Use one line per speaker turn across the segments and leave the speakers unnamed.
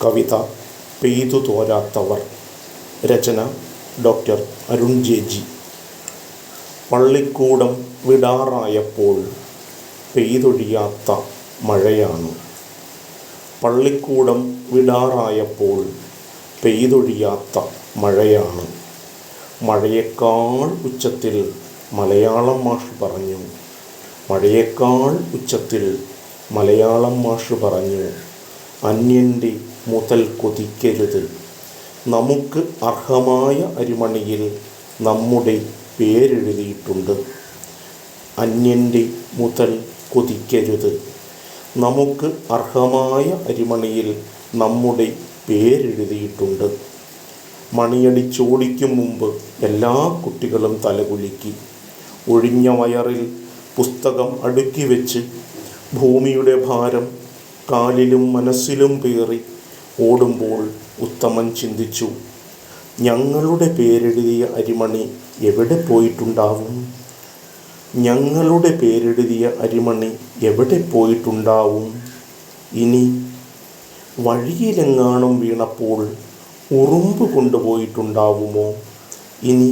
കവിത പെയ്തു തോരാത്തവർ. രചന doctor Arun J. പള്ളിക്കൂടം വിടാറായപ്പോൾ പെയ്തൊഴിയാത്ത മഴയാണ്. പള്ളിക്കൂടം വിടാറായപ്പോൾ പെയ്തൊഴിയാത്ത മഴയാണ്. മഴയേക്കാൾ ഉച്ചത്തിൽ മലയാളം മാഷ് പറഞ്ഞു. മഴയേക്കാൾ ഉച്ചത്തിൽ മലയാളം മാഷ് പറഞ്ഞു. അന്യൻ്റെ മുതൽ കൊതിക്കരുത്. നമുക്ക് അർഹമായ അരിമണിയിൽ നമ്മുടെ പേരെഴുതിയിട്ടുണ്ട്. അന്യൻ്റെ മുതൽ കൊതിക്കരുത്. നമുക്ക് അർഹമായ അരിമണിയിൽ നമ്മുടെ പേരെഴുതിയിട്ടുണ്ട്. മണിയടിച്ചോടിക്കും മുമ്പ് എല്ലാ കുട്ടികളും തലകുലുക്കി. ഒഴിഞ്ഞ വയറിൽ പുസ്തകം അടുക്കി വെച്ച് ഭൂമിയുടെ ഭാരം കാലിലും മനസ്സിലും പേറി ഓടുമ്പോൾ ഉത്തമൻ ചിന്തിച്ചു, ഞങ്ങളുടെ പേരെഴുതിയ അരിമണി എവിടെ പോയിട്ടുണ്ടാവും? ഞങ്ങളുടെ പേരെഴുതിയ അരിമണി എവിടെ പോയിട്ടുണ്ടാവും? ഇനി വഴിയിലെങ്ങാനും വീണപ്പോൾ ഉറുമ്പ് കൊണ്ടുപോയിട്ടുണ്ടാവുമോ? ഇനി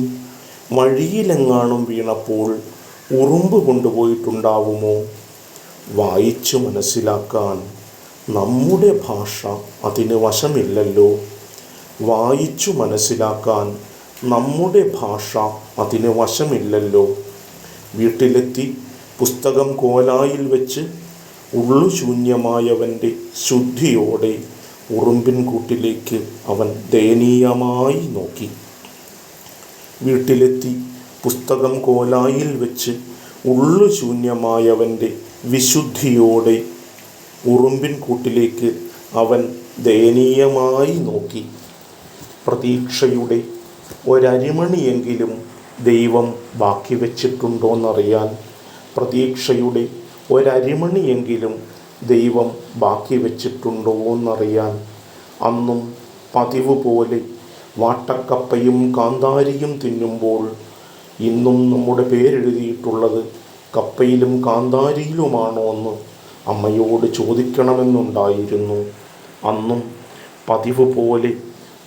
വഴിയിലെങ്ങാനും വീണപ്പോൾ ഉറുമ്പ് കൊണ്ടുപോയിട്ടുണ്ടാവുമോ? വായിച്ചു മനസ്സിലാക്കാൻ നമ്മുടെ ഭാഷ അതിന് വശമില്ലല്ലോ. വായിച്ചു മനസ്സിലാക്കാൻ നമ്മുടെ ഭാഷ അതിന് വശമില്ലല്ലോ. വീട്ടിലെത്തി പുസ്തകം കോലായിൽ വെച്ച് ഉള്ളു ശൂന്യമായവൻ്റെ ശുദ്ധിയോടെ ഉറുമ്പിൻ കൂട്ടിലേക്ക് അവൻ ദയനീയമായി നോക്കി. വീട്ടിലെത്തി പുസ്തകം കോലായിൽ വെച്ച് ഉള്ളു ശൂന്യമായവൻ്റെ വിശുദ്ധിയോടെ ഉറുമ്പിൻ കൂട്ടിലേക്ക് അവൻ ദയനീയമായി നോക്കി. പ്രതീക്ഷയുടെ ഒരരിമണിയെങ്കിലും ദൈവം ബാക്കി വച്ചിട്ടുണ്ടോയെന്നറിയാൻ, പ്രതീക്ഷയുടെ ഒരരിമണിയെങ്കിലും ദൈവം ബാക്കി വച്ചിട്ടുണ്ടോയെന്നറിയാൻ അന്നും പതിവ് പോലെ വാട്ടക്കപ്പയും കാന്താരിയും തിന്നുമ്പോൾ ഇന്നും നമ്മുടെ പേരെഴുതിയിട്ടുള്ളത് കപ്പയിലും കാന്താരിയിലുമാണോ എന്ന് അമ്മയോട് ചോദിക്കണമെന്നുണ്ടായിരുന്നു. അന്നും പതിവ് പോലെ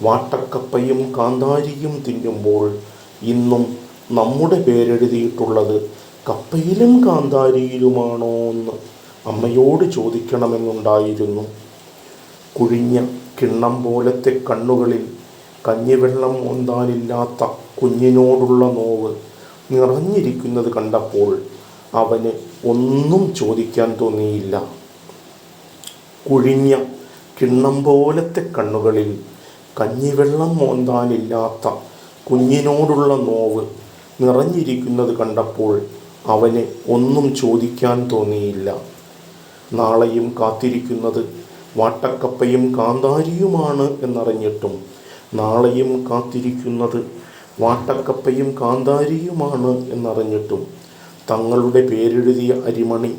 വാട്ടക്കപ്പയും കാന്താരിയും തിന്നുമ്പോൾ ഇന്നും നമ്മുടെ പേരെഴുതിയിട്ടുള്ളത് കപ്പയിലും കാന്താരിയിലുമാണോ എന്ന് അമ്മയോട് ചോദിക്കണമെന്നുണ്ടായിരുന്നു. കുഴിഞ്ഞ കിണ്ണം പോലത്തെ കണ്ണുകളിൽ കഞ്ഞിവെള്ളം മോന്താനില്ലാത്ത കുഞ്ഞിനോടുള്ള നോവ് നിറഞ്ഞിരിക്കുന്നത് കണ്ടപ്പോൾ അവന് ഒന്നും ചോദിക്കാൻ തോന്നിയില്ല. കുഴിഞ്ഞ കിണ്ണം പോലത്തെ കണ്ണുകളിൽ കഞ്ഞിവെള്ളം മോന്താനില്ലാത്ത കുഞ്ഞിനോടുള്ള നോവ് നിറഞ്ഞിരിക്കുന്നത് കണ്ടപ്പോൾ അവന് ഒന്നും ചോദിക്കാൻ തോന്നിയില്ല. നാളെയും കാത്തിരിക്കുന്നത് വാട്ടക്കപ്പയും കാന്താരിയുമാണ് എന്നറിഞ്ഞിട്ടും, നാളെയും കാത്തിരിക്കുന്നത് വാട്ടക്കപ്പയും കാന്താരിയുമാണ് എന്നറിഞ്ഞിട്ടും തങ്ങളുടെ പേരെഴുതിയ അരിമണി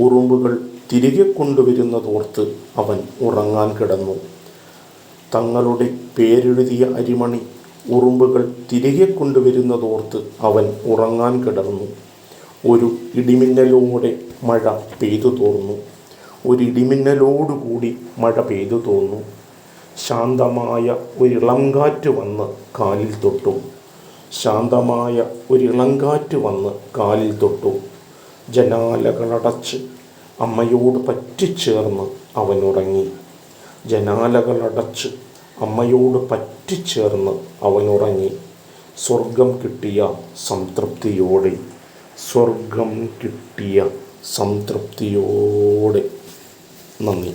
ഉറുമ്പുകൾ തിരികെ കൊണ്ടുവരുന്നതോർത്ത് അവൻ ഉറങ്ങാൻ കിടന്നു. തങ്ങളുടെ പേരെഴുതിയ അരിമണി ഉറുമ്പുകൾ തിരികെ കൊണ്ടുവരുന്നതോർത്ത് അവൻ ഉറങ്ങാൻ കിടന്നു. ഒരു ഇടിമിന്നലോടെ മഴ പെയ്തു തോർന്നു. ഒരിടിമിന്നലോടുകൂടി മഴ പെയ്തു തോന്നു. ശാന്തമായ ഒരിളങ്കാറ്റ് വന്ന് കാലിൽ തൊട്ടു. ശാന്തമായ ഒരിളങ്കാറ്റ് വന്ന് കാലിൽ തൊട്ടു. ജനാലകളടച്ച് അമ്മയോട് പറ്റിച്ചേർന്ന് അവൻ ഉറങ്ങി. ജനാലകളടച്ച് അമ്മയോട് പറ്റിച്ചേർന്ന് അവൻ ഉറങ്ങി. സ്വർഗം കിട്ടിയ സംതൃപ്തിയോടെ, സ്വർഗം കിട്ടിയ സംതൃപ്തിയോടെ. നന്ദി.